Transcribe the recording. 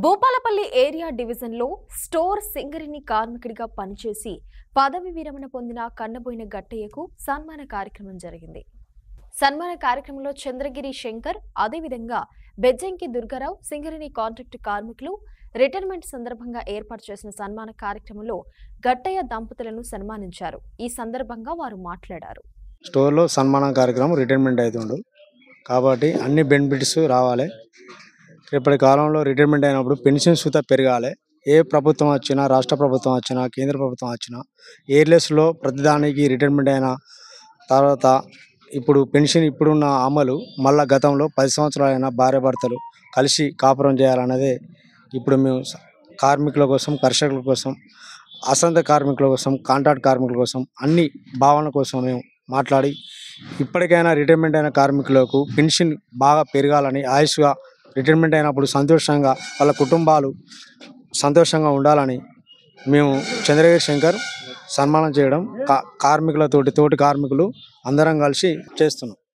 Bhupalpally area డివిజన్లో store సింగరిని కార్మికుడిగా పనిచేసి పదవి విరమణ పొందిన కన్నబోయిన గట్టయ్యకు సన్మాన కార్యక్రమం జరిగింది. సన్మాన కార్యక్రమంలో చంద్రగిరి శంకర్, అదేవిధంగా బెజ్జంకి దుర్గారావు సింగరిని కాంట్రాక్టు కార్మికులు రిటైర్మెంట్ సందర్భంగా ఏర్పాటు చేసిన సన్మాన కార్యక్రమంలో గట్టయ్య దంపతులను సన్మానించారు. ఈ సందర్భంగా వారు మాట్లాడారు. స్టోర్లో సన్మాన కార్యక్రమం రిటైర్మెంట్ అవుతుండు కాబట్టి అన్ని బెనిఫిట్స్ రావాలి. రేపటి కాలంలో రిటైర్మెంట్ అయినప్పుడు పెన్షన్ సుత పెరగాలి. ఏ ప్రభుత్వం వచ్చినా, రాష్ట్ర ప్రభుత్వం వచ్చినా, కేంద్ర ప్రభుత్వం వచ్చినా ఎయిర్లెస్లో ప్రతిదానికి రిటైర్మెంట్ అయిన తర్వాత ఇప్పుడు పెన్షన్ ఇప్పుడున్న అమలు మళ్ళీ గతంలో 10 సంవత్సరాలైన భార్యాభర్తలు కలిసి కాపురం చేయాలన్నదే ఇప్పుడు మేము కార్మికుల కోసం, కర్షకుల కోసం, అసంఘ కార్మికుల కోసం, కాంట్రాక్ట్ కార్మికుల కోసం అన్ని భావనల కోసం మేము మాట్లాడి ఇప్పటికైనా రిటైర్మెంట్ అయిన కార్మికులకు పెన్షన్ బాగా పెరగాలని, ఆయుష్గా రిటైర్మెంట్ అయినప్పుడు సంతోషంగా వాళ్ళ కుటుంబాలు సంతోషంగా ఉండాలని మేము చంద్రగిరి శంకర్ సన్మానం చేయడం, తోటి కార్మికులు అందరం కలిసి చేస్తున్నాం.